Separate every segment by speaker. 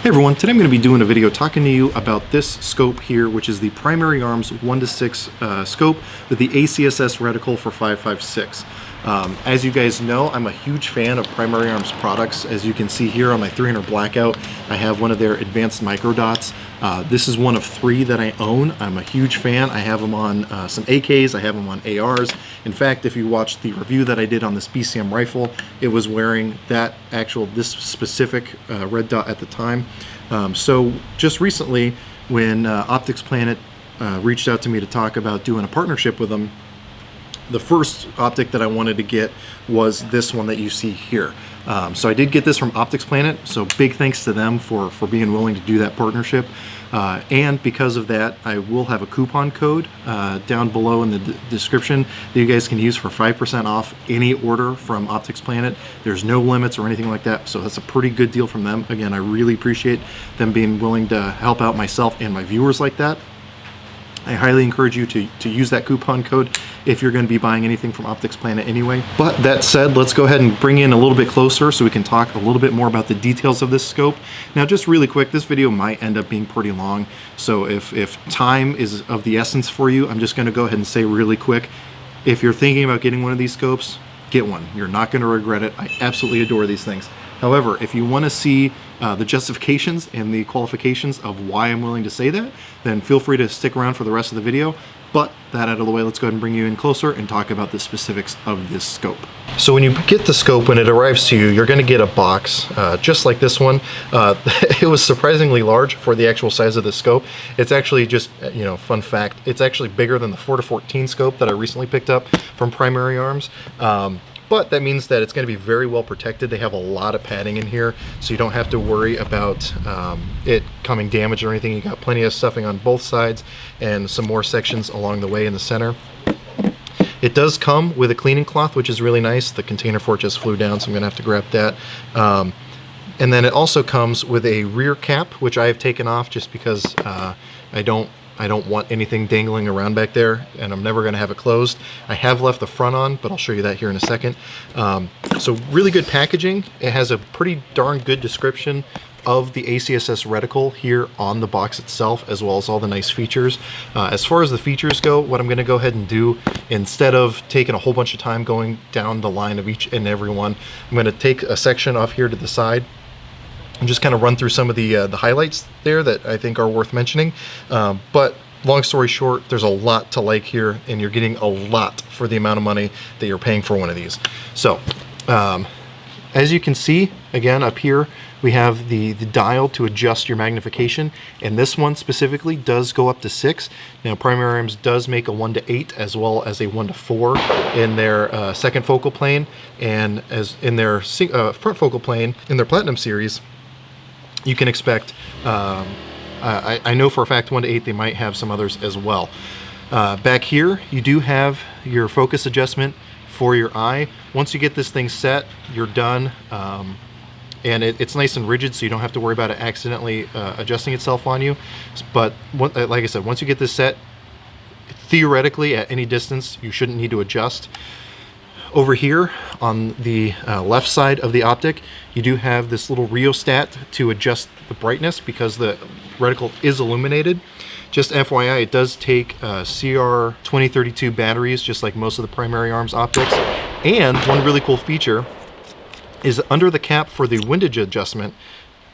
Speaker 1: Hey everyone, today I'm going to be doing a video talking to you about this scope here, which is the Primary Arms 1:6 scope with the ACSS reticle for 5.56. As you guys know, I'm a huge fan of Primary Arms products. As you can see here on my 300 Blackout, I have one of their advanced micro dots. This is one of 3 that I own. I'm a huge fan. I have them on some AKs, I have them on ARs. In fact, if you watched the review that I did on this BCM rifle, it was wearing this specific red dot at the time. So just recently, when Optics Planet reached out to me to talk about doing a partnership with them, the first optic that I wanted to get was this one that you see here. So I did get this from Optics Planet, so big thanks to them for being willing to do that partnership. And because of that, I will have a coupon code down below in the description that you guys can use for 5% off any order from Optics Planet. There's no limits or anything like that, so that's a pretty good deal from them. Again, I really appreciate them being willing to help out myself and my viewers like that. I highly encourage you to use that coupon code if you're going to be buying anything from Optics Planet anyway. But that said, let's go ahead and bring in a little bit closer so we can talk a little bit more about the details of this scope. Now, just really quick, this video might end up being pretty long, so if time is of the essence for you, I'm just going to go ahead and say really quick, if you're thinking about getting one of these scopes, get one. You're not going to regret it. I absolutely adore these things. However, if you want to see the justifications and the qualifications of why I'm willing to say that, then feel free to stick around for the rest of the video. But that out of the way, let's go ahead and bring you in closer and talk about the specifics of this scope. So when you get the scope, when it arrives to you, you're going to get a box just like this one. It was surprisingly large for the actual size of the scope. It's actually just, fun fact, it's actually bigger than the 4-14 scope that I recently picked up from Primary Arms. But that means that it's going to be very well protected. They have a lot of padding in here, so you don't have to worry about it coming damaged or anything. You got plenty of stuffing on both sides and some more sections along the way in the center. It does come with a cleaning cloth, which is really nice. The container for it just flew down, so I'm going to have to grab that. And then it also comes with a rear cap, which I have taken off just because I don't want anything dangling around back there, and I'm never going to have it closed. I have left the front on, but I'll show you that here in a second. So really good packaging. It has a pretty darn good description of the ACSS reticle here on the box itself, as well as all the nice features. As far as the features go, what I'm going to go ahead and do, instead of taking a whole bunch of time going down the line of each and every one, I'm going to take a section off here to the side and just kind of run through some of the highlights there that I think are worth mentioning. But long story short, there's a lot to like here, and you're getting a lot for the amount of money that you're paying for one of these. So as you can see, again, up here, we have the dial to adjust your magnification, and this one specifically does go up to 6. Now, Primary Arms does make a 1:8 as well as a 1:4 in their second focal plane, and as in their front focal plane in their Platinum series, you can expect, I know for a fact 1:8, they might have some others as well. Back here, you do have your focus adjustment for your eye. Once you get this thing set, you're done. And it's nice and rigid, so you don't have to worry about it accidentally adjusting itself on you. But like I said, once you get this set, theoretically at any distance, you shouldn't need to adjust. Over here on the left side of the optic, you do have this little rheostat to adjust the brightness because the reticle is illuminated. Just FYI, it does take CR2032 batteries, just like most of the Primary Arms optics. And one really cool feature is under the cap for the windage adjustment,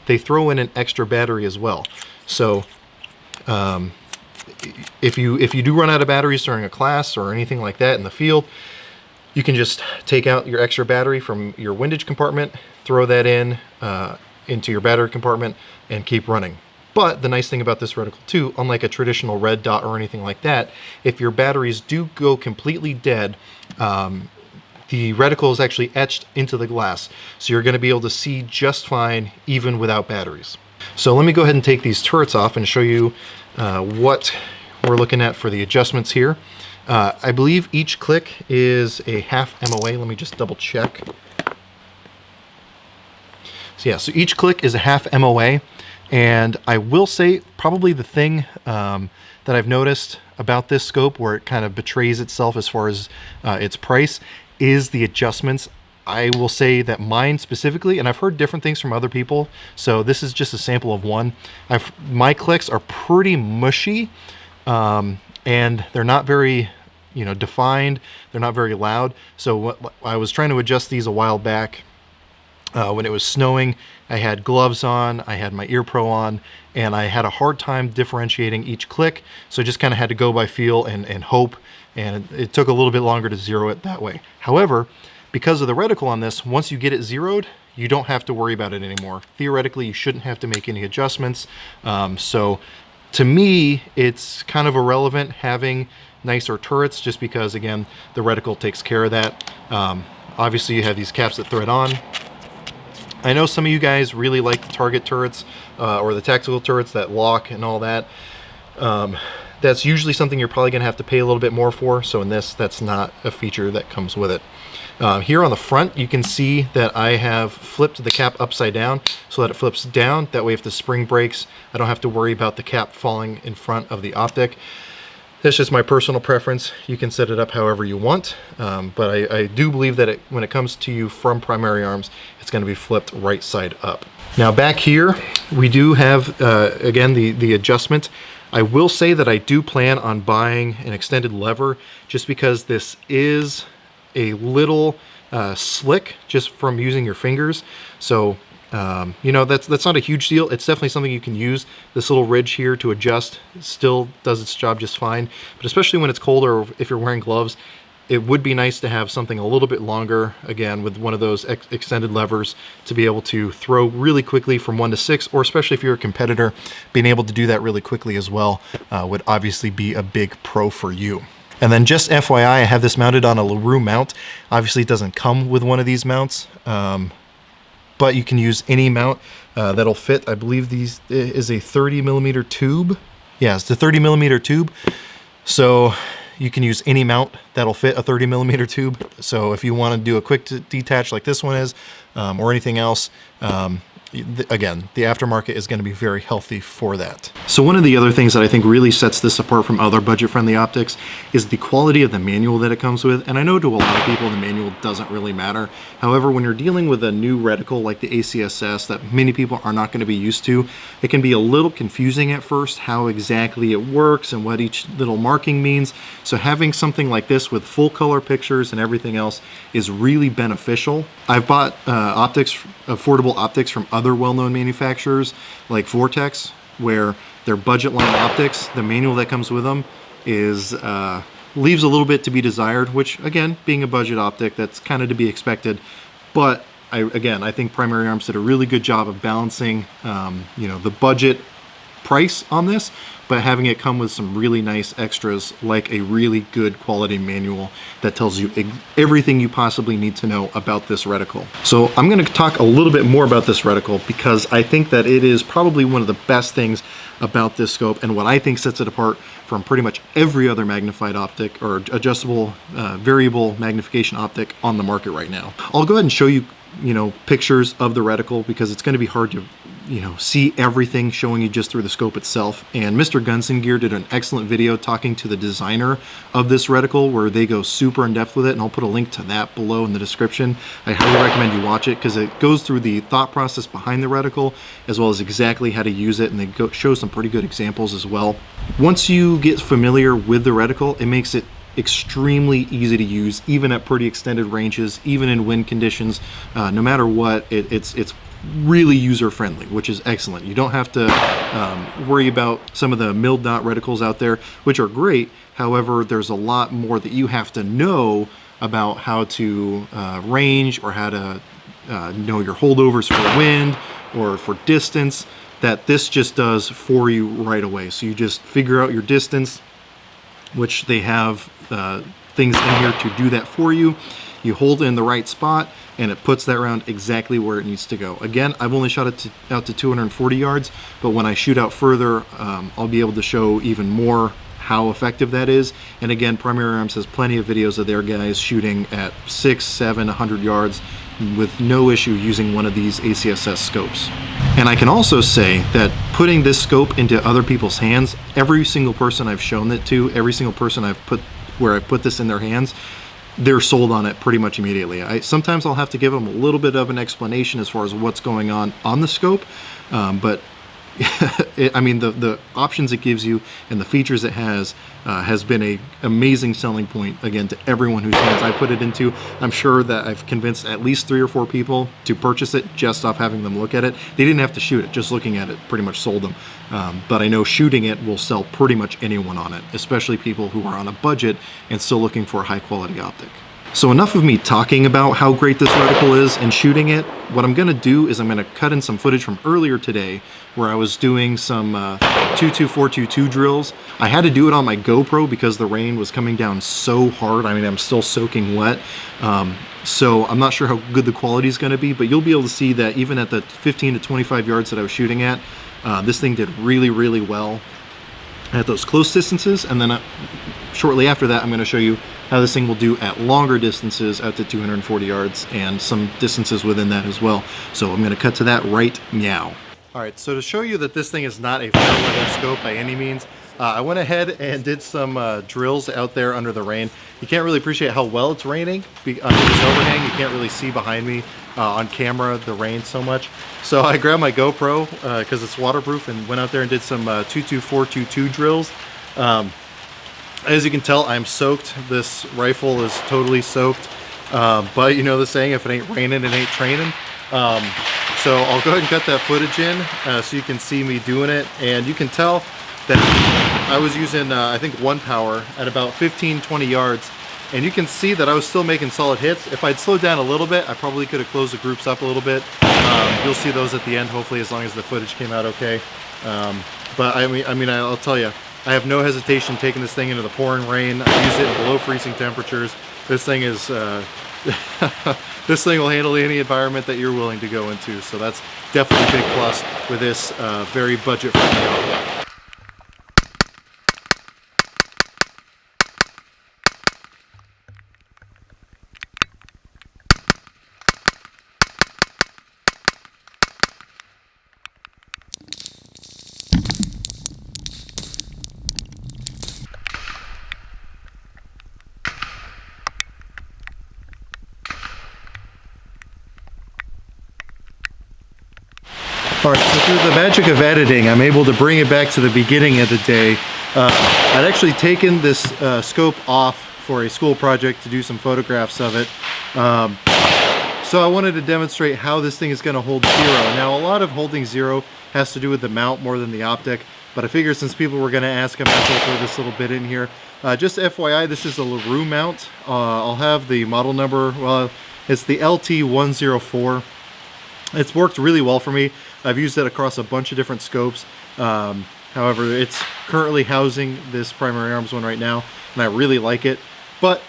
Speaker 1: they throw in an extra battery as well. So if you do run out of batteries during a class or anything like that in the field, you can just take out your extra battery from your windage compartment, throw that in into your battery compartment, and keep running. But the nice thing about this reticle too, unlike a traditional red dot or anything like that, if your batteries do go completely dead, the reticle is actually etched into the glass, so you're going to be able to see just fine even without batteries. So let me go ahead and take these turrets off and show you what we're looking at for the adjustments here. I believe each click is a half MOA. Let me just double check. So yeah, so each click is a half MOA, and I will say probably the thing that I've noticed about this scope where it kind of betrays itself as far as its price is the adjustments. I will say that mine specifically, and I've heard different things from other people, so this is just a sample of one. My clicks are pretty mushy, and they're not very, you know, defined. They're not very loud. So I was trying to adjust these a while back. When it was snowing, I had gloves on, I had my ear pro on, and I had a hard time differentiating each click. So I just kind of had to go by feel and hope, and it took a little bit longer to zero it that way. However, because of the reticle on this, once you get it zeroed, you don't have to worry about it anymore. Theoretically, you shouldn't have to make any adjustments. So to me, it's kind of irrelevant having nicer turrets, just because, again, the reticle takes care of that. Obviously, you have these caps that thread on. I know some of you guys really like the target turrets or the tactical turrets that lock and all that. That's usually something you're probably going to have to pay a little bit more for. So in this, that's not a feature that comes with it. Here on the front, you can see that I have flipped the cap upside down so that it flips down. That way, if the spring breaks, I don't have to worry about the cap falling in front of the optic. That's just my personal preference. You can set it up however you want, but I do believe that when it comes to you from Primary Arms, it's going to be flipped right side up. Now back here, we do have, again, the adjustment. I will say that I do plan on buying an extended lever, just because this is a little slick just from using your fingers. So you know, that's not a huge deal. It's definitely something you can use. This little ridge here to adjust still does its job just fine, but especially when it's cold or if you're wearing gloves, it would be nice to have something a little bit longer, again, with one of those extended levers to be able to throw really quickly from 1 to 6, or especially if you're a competitor, being able to do that really quickly as well would obviously be a big pro for you. And then just FYI, I have this mounted on a LaRue mount. Obviously, it doesn't come with one of these mounts, but you can use any mount that'll fit. I believe these is a 30mm tube. Yeah, it's the 30mm tube. So you can use any mount that'll fit a 30mm tube. So if you want to do a quick detach like this one is, or anything else, again, the aftermarket is going to be very healthy for that. So one of the other things that I think really sets this apart from other budget-friendly optics is the quality of the manual that it comes with. And I know to a lot of people the manual doesn't really matter. However, when you're dealing with a new reticle like the ACSS that many people are not going to be used to, it can be a little confusing at first how exactly it works and what each little marking means. So having something like this with full color pictures and everything else is really beneficial. I've bought affordable optics from other well-known manufacturers like Vortex, where their budget line optics, the manual that comes with them is leaves a little bit to be desired, which again, being a budget optic, that's kind of to be expected. But I think Primary Arms did a really good job of balancing you know, the budget price on this, but having it come with some really nice extras like a really good quality manual that tells you everything you possibly need to know about this reticle. So I'm going to talk a little bit more about this reticle because I think that it is probably one of the best things about this scope and what I think sets it apart from pretty much every other magnified optic or adjustable variable magnification optic on the market right now. I'll go ahead and show you, pictures of the reticle because it's going to be hard to see everything showing you just through the scope itself. And Mr. Gunsngear did an excellent video talking to the designer of this reticle where they go super in depth with it, and I'll put a link to that below in the description. I highly recommend you watch it because it goes through the thought process behind the reticle as well as exactly how to use it, and they show some pretty good examples as well. Once you get familiar with the reticle, it makes it extremely easy to use, even at pretty extended ranges, even in wind conditions. No matter what, it's really user-friendly, which is excellent. You don't have to worry about some of the milled dot reticles out there, which are great. However, there's a lot more that you have to know about how to range or how to know your holdovers for wind or for distance, that this just does for you right away. So you just figure out your distance, which they have things in here to do that for you. You hold it in the right spot and it puts that round exactly where it needs to go. Again, I've only shot it out to 240 yards, but when I shoot out further, I'll be able to show even more how effective that is. And again, Primary Arms has plenty of videos of their guys shooting at 6, 7, 100 yards with no issue using one of these ACSS scopes. And I can also say that putting this scope into other people's hands, every single person I've shown it to, every single person I've put this in their hands, they're sold on it pretty much immediately. Sometimes I'll have to give them a little bit of an explanation as far as what's going on the scope, but I mean, the options it gives you and the features it has been a amazing selling point, again, to everyone whose hands I put it into. I'm sure that I've convinced at least 3 or 4 people to purchase it just off having them look at it. They didn't have to shoot it, just looking at it pretty much sold them. But I know shooting it will sell pretty much anyone on it, especially people who are on a budget and still looking for a high quality optic. So enough of me talking about how great this reticle is and shooting it. What I'm gonna do is I'm gonna cut in some footage from earlier today where I was doing some 22422 drills. I had to do it on my GoPro because the rain was coming down so hard. I mean, I'm still soaking wet. So I'm not sure how good the quality is gonna be, but you'll be able to see that even at the 15 to 25 yards that I was shooting at, this thing did really, really well at those close distances. And then shortly after that, I'm gonna show you how this thing will do at longer distances out to 240 yards and some distances within that as well. So I'm gonna cut to that right now. All right, so to show you that this thing is not a fair weather scope by any means, I went ahead and did some drills out there under the rain. You can't really appreciate how well it's raining under this overhang. You can't really see behind me on camera the rain so much. So I grabbed my GoPro because it's waterproof and went out there and did some 22422 drills. As you can tell, I'm soaked. This rifle is totally soaked. But you know the saying, if it ain't raining, it ain't training. So I'll go ahead and cut that footage in so you can see me doing it. And you can tell that I was using, I think, 1 power at about 15-20 yards. And you can see that I was still making solid hits. If I'd slowed down a little bit, I probably could have closed the groups up a little bit. You'll see those at the end, hopefully, as long as the footage came out okay. But I mean, I'll tell you, I have no hesitation taking this thing into the pouring rain. I use it in below freezing temperatures. This thing is, this thing will handle any environment that you're willing to go into. So that's definitely a big plus with this very budget-friendly optic. Alright, so through the magic of editing, I'm able to bring it back to the beginning of the day. I'd actually taken this scope off for a school project to do some photographs of it. So I wanted to demonstrate how this thing is going to hold 0. Now, a lot of holding 0 has to do with the mount more than the optic, but I figured since people were going to ask, I might as well throw this little bit in here. Just FYI, this is a LaRue mount. I'll have the model number. Well, it's the LT104. It's worked really well for me. I've used it across a bunch of different scopes. However, it's currently housing this primary arms one right now, and I really like it. But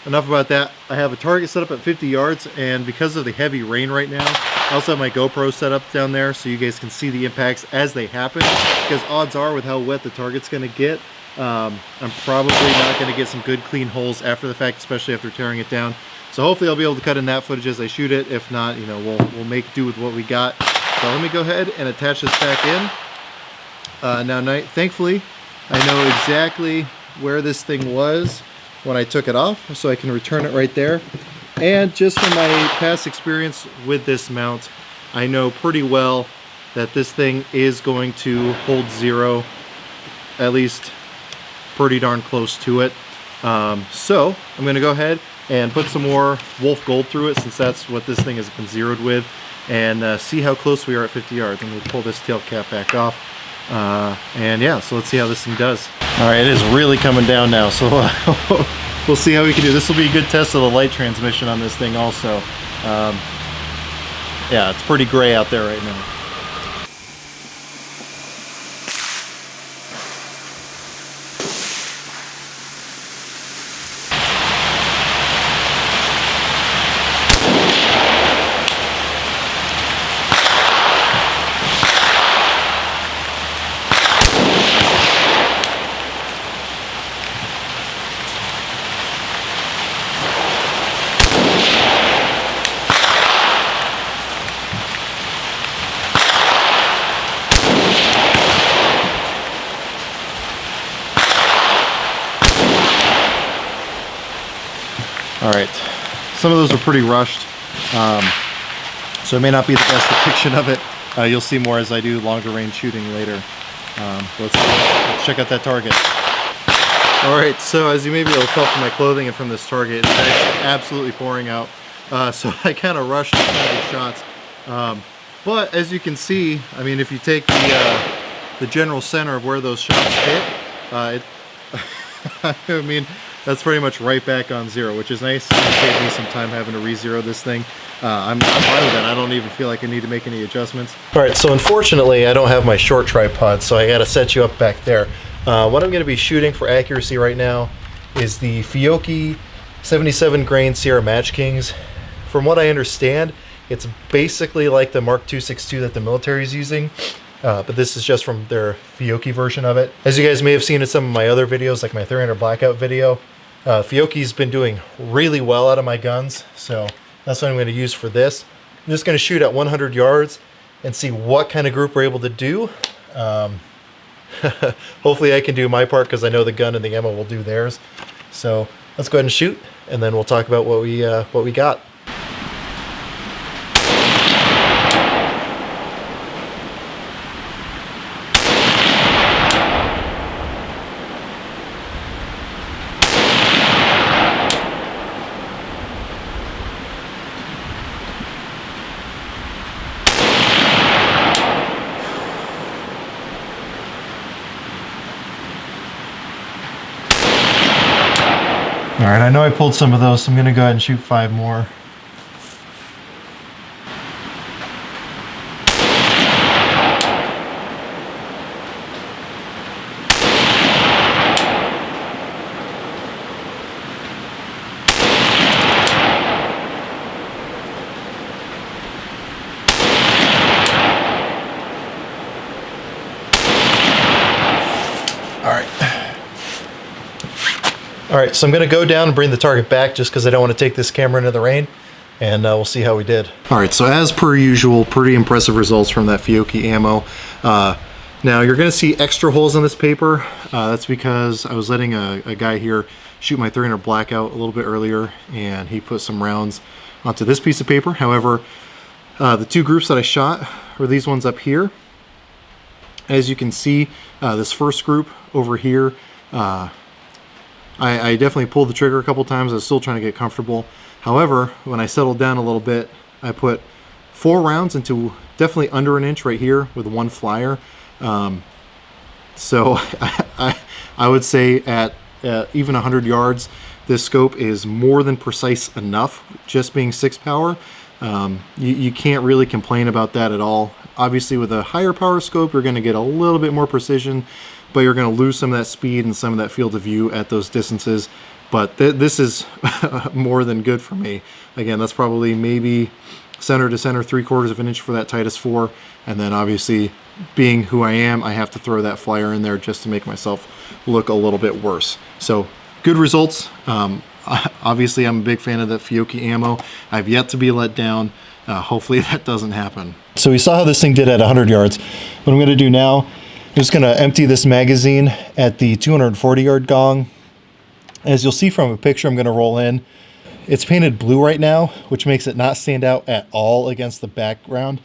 Speaker 1: enough about that. I have a target set up at 50 yards, and because of the heavy rain right now, I also have my GoPro set up down there so you guys can see the impacts as they happen, because odds are with how wet the target's going to get, I'm probably not going to get some good clean holes after the fact, especially after tearing it down. So hopefully I'll be able to cut in that footage as I shoot it. If not, you know, we'll make do with what we got. So let me go ahead and attach this back in. Now, thankfully, I know exactly where this thing was when I took it off, so I can return it right there. And just from my past experience with this mount, I know pretty well that this thing is going to hold 0, at least pretty darn close to it. So I'm going to go ahead and put some more Wolf Gold through it, since that's what this thing has been zeroed with, and see how close we are at 50 yards. I'm going to pull this tail cap back off, and yeah, so let's see how this thing does. All right, it is really coming down now, so we'll see how we can do. This will be a good test of the light transmission on this thing also. Yeah, it's pretty gray out there right now. All right, some of those are pretty rushed, so it may not be the best depiction of it. You'll see more as I do longer range shooting later. Let's check out that target. All right, so as you may be able to tell from my clothing and from this target, it's actually absolutely pouring out. So I kind of rushed some of these shots. But as you can see, I mean, if you take the general center of where those shots hit, I mean, that's pretty much right back on zero, which is nice. It saved me some time having to re-zero this thing. I'm fine with that. I don't even feel like I need to make any adjustments. All right, so unfortunately, I don't have my short tripod, so I got to set you up back there. What I'm going to be shooting for accuracy right now is the Fiocchi 77 grain Sierra Match Kings. From what I understand, it's basically like the Mark 262 that the military is using, but this is just from their Fiocchi version of it. As you guys may have seen in some of my other videos, like my 300 blackout video, Fiocchi's been doing really well out of my guns, so that's what I'm going to use for this. I'm just going to shoot at 100 yards and see what kind of group we're able to do. Hopefully I can do my part because I know the gun and the ammo will do theirs. So let's go ahead and shoot, and then we'll talk about what we got. All right, I know I pulled some of those, so I'm going to go ahead and shoot 5 more. All right, so I'm gonna go down and bring the target back just because I don't want to take this camera into the rain, and we'll see how we did. All right, so as per usual, pretty impressive results from that Fiocchi ammo. Now you're gonna see extra holes on this paper. That's because I was letting a guy here shoot my 300 blackout a little bit earlier, and he put some rounds onto this piece of paper. However, the 2 groups that I shot were these ones up here. As you can see, this first group over here, I definitely pulled the trigger a couple times. I was still trying to get comfortable. However, when I settled down a little bit, I put 4 rounds into definitely under an inch right here with 1 flyer. So I would say at even 100 yards, this scope is more than precise enough, just being 6 power. You can't really complain about that at all. Obviously, with a higher power scope, you're going to get a little bit more precision, but you're going to lose some of that speed and some of that field of view at those distances. But this is more than good for me. Again, that's probably maybe center to center, 3/4 of an inch for that Titus 4. And then obviously, being who I am, I have to throw that flyer in there just to make myself look a little bit worse. So good results. Obviously, I'm a big fan of the Fiocchi ammo. I've yet to be let down. Hopefully that doesn't happen. So we saw how this thing did at 100 yards. What I'm going to do now, I'm just going to empty this magazine at the 240 yard gong. As you'll see from a picture I'm going to roll in, it's painted blue right now, which makes it not stand out at all against the background,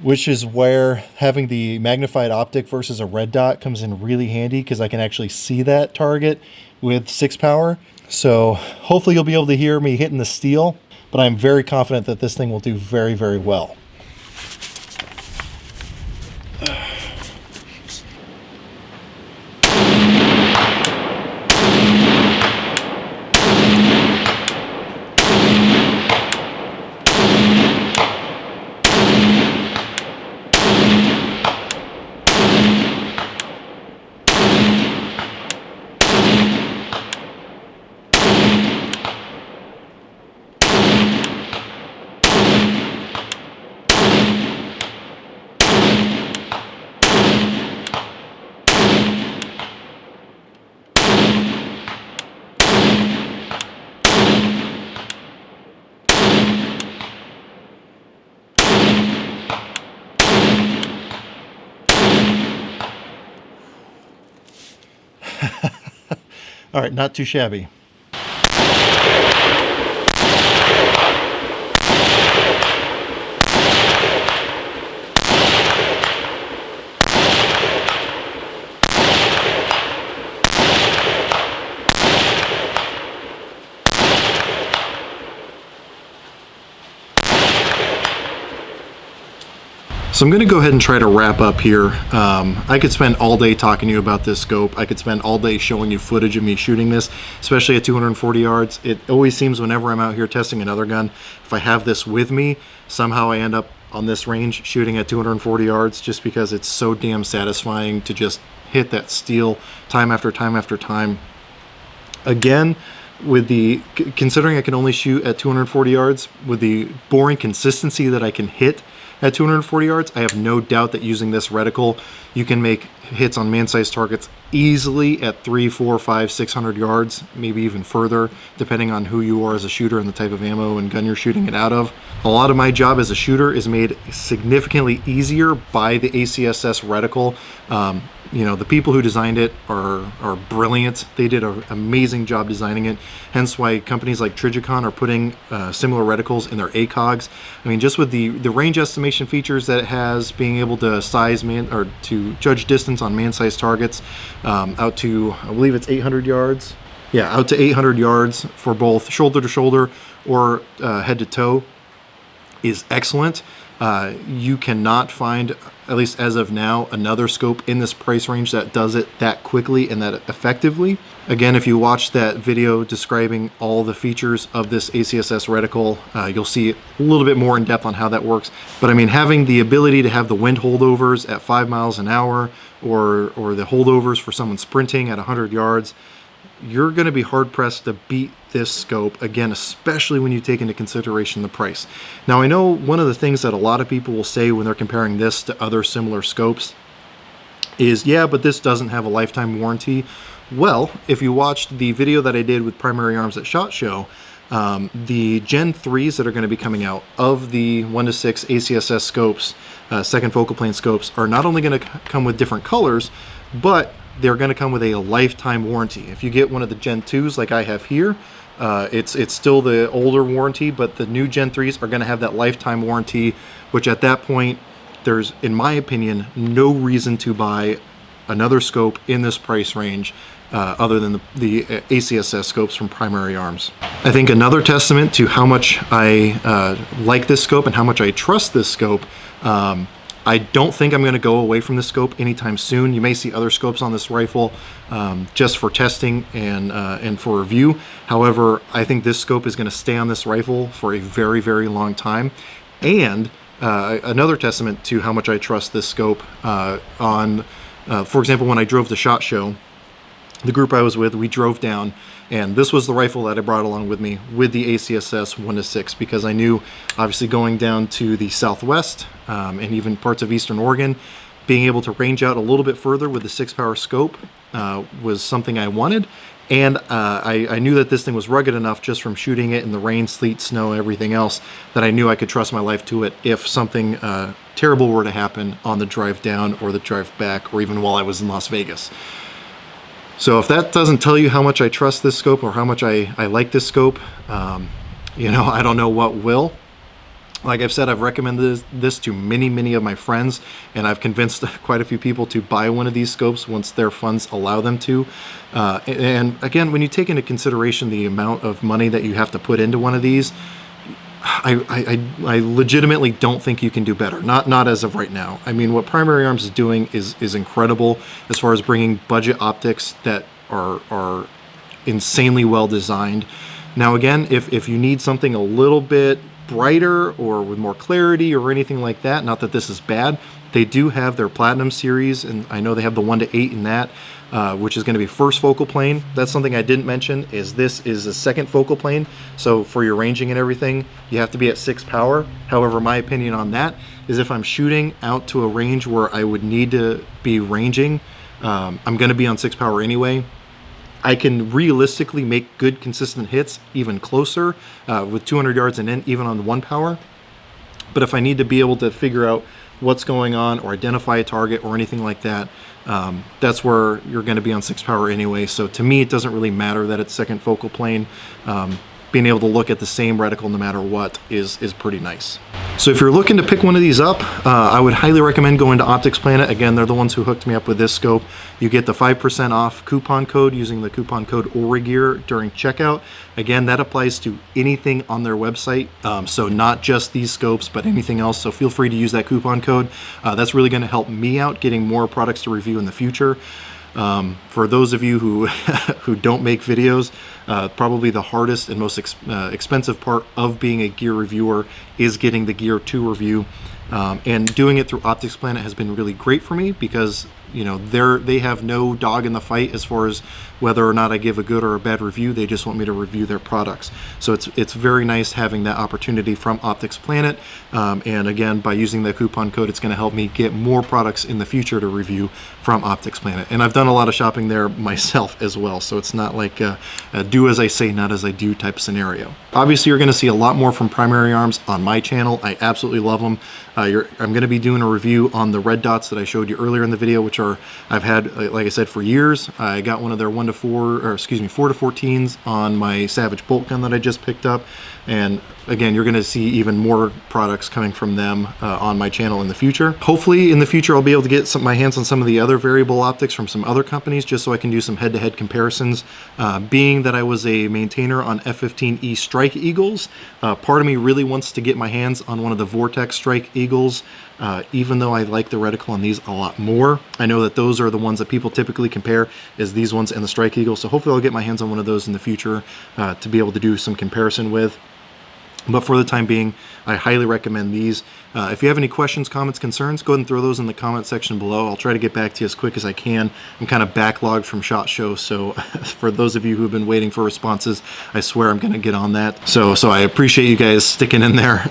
Speaker 1: which is where having the magnified optic versus a red dot comes in really handy, because I can actually see that target with 6 power. So hopefully you'll be able to hear me hitting the steel, but I'm very confident that this thing will do very, very well. All right, not too shabby. So I'm going to go ahead and try to wrap up here. I could spend all day talking to you about this scope. I could spend all day showing you footage of me shooting this, especially at 240 yards. It always seems whenever I'm out here testing another gun, if I have this with me, somehow I end up on this range shooting at 240 yards just because it's so damn satisfying to just hit that steel time after time after time. Again, with the considering I can only shoot at 240 yards, with the boring consistency that I can hit at 240 yards, I have no doubt that using this reticle, you can make hits on man-sized targets easily at 300, 400, 500, 600 yards, maybe even further, depending on who you are as a shooter and the type of ammo and gun you're shooting it out of. A lot of my job as a shooter is made significantly easier by the ACSS reticle. You know, the people who designed it are brilliant. They did an amazing job designing it. Hence why companies like Trigicon are putting similar reticles in their ACOGs. I mean, just with the range estimation features that it has, being able to size to judge distance on man-sized targets out to, I believe it's 800 yards. Yeah, out to 800 yards for both shoulder to shoulder or head to toe is excellent. You cannot find, at least as of now, another scope in this price range that does it that quickly and that effectively. Again, if you watch that video describing all the features of this ACSS reticle, you'll see a little bit more in depth on how that works. But I mean, having the ability to have the wind holdovers at 5 miles an hour or the holdovers for someone sprinting at 100 yards, you're going to be hard pressed to beat this scope, again, especially when you take into consideration the price. Now, I know one of the things that a lot of people will say when they're comparing this to other similar scopes is, yeah, but this doesn't have a lifetime warranty. Well, if you watched the video that I did with Primary Arms at SHOT Show, the Gen 3s that are going to be coming out of the 1-6 ACSS scopes, second focal plane scopes, are not only going to come with different colors, but they're going to come with a lifetime warranty. If you get one of the Gen 2s like I have here, it's still the older warranty, but the new Gen 3s are going to have that lifetime warranty, which at that point, there's, in my opinion, no reason to buy another scope in this price range other than the ACSS scopes from Primary Arms. I think another testament to how much I like this scope and how much I trust this scope, I don't think I'm going to go away from this scope anytime soon. You may see other scopes on this rifle just for testing and for review. However, I think this scope is going to stay on this rifle for a very, very long time. And another testament to how much I trust this scope for example, when I drove to SHOT Show, the group I was with, we drove down, and this was the rifle that I brought along with me with the ACSS 1-6, because I knew, obviously, going down to the Southwest and even parts of Eastern Oregon, being able to range out a little bit further with the 6-power scope was something I wanted. And I knew that this thing was rugged enough just from shooting it in the rain, sleet, snow, everything else, that I knew I could trust my life to it if something terrible were to happen on the drive down or the drive back, or even while I was in Las Vegas. So if that doesn't tell you how much I trust this scope or how much I like this scope, you know, I don't know what will. Like I've said, I've recommended this to many, many of my friends, and I've convinced quite a few people to buy one of these scopes once their funds allow them to. And again, when you take into consideration the amount of money that you have to put into one of these, I legitimately don't think you can do better. Not as of right now. I mean, what Primary Arms is doing is incredible as far as bringing budget optics that are insanely well designed. Now, again, if you need something a little bit brighter or with more clarity or anything like that, not that this is bad, they do have their Platinum series, and I know they have the 1-8 in that, which is going to be first focal plane. That's something I didn't mention, is this is a second focal plane, so for your ranging and everything, you have to be at 6 power. However, my opinion on that is if I'm shooting out to a range where I would need to be ranging, I'm going to be on 6 power anyway. I can realistically make good consistent hits even closer with 200 yards and in, even on 1 power. But if I need to be able to figure out what's going on or identify a target or anything like that, that's where you're going to be on 6 power anyway. So to me, it doesn't really matter that it's second focal plane. being able to look at the same reticle no matter what is pretty nice. So if you're looking to pick one of these up, I would highly recommend going to Optics Planet. Again, they're the ones who hooked me up with this scope. You get the 5% off coupon code using the coupon code OreGear during checkout. Again, that applies to anything on their website, so not just these scopes, but anything else. So feel free to use that coupon code. That's really going to help me out getting more products to review in the future. For those of you who who don't make videos, probably the hardest and most expensive part of being a gear reviewer is getting the gear to review. And doing it through Optics Planet has been really great for me because, you know, they have no dog in the fight as far as whether or not I give a good or a bad review. They just want me to review their products. So it's very nice having that opportunity from Optics Planet. And again, by using the coupon code, it's going to help me get more products in the future to review from Optics Planet. And I've done a lot of shopping there myself as well. So it's not like a do as I say, not as I do type scenario. Obviously, you're going to see a lot more from Primary Arms on my channel. I absolutely love them. I'm going to be doing a review on the red dots that I showed you earlier in the video, which I've had, like I said, for years. I got one of their 4 to 14s on my Savage bolt gun that I just picked up. And again, you're going to see even more products coming from them on my channel in the future. Hopefully in the future, I'll be able to get my hands on some of the other variable optics from some other companies, just so I can do some head-to-head comparisons. Being that I was a maintainer on F-15E Strike Eagles, part of me really wants to get my hands on one of the Vortex Strike Eagles, even though I like the reticle on these a lot more. I know that those are the ones that people typically compare, is these ones and the Strike Eagle, so hopefully I'll get my hands on one of those in the future to be able to do some comparison with. But for the time being, I highly recommend these. If you have any questions, comments, concerns, go ahead and throw those in the comment section below. I'll try to get back to you as quick as I can. I'm kind of backlogged from SHOT Show, so for those of you who have been waiting for responses, I swear I'm going to get on that. So I appreciate you guys sticking in there.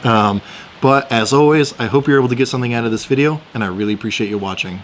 Speaker 1: But as always, I hope you're able to get something out of this video, and I really appreciate you watching.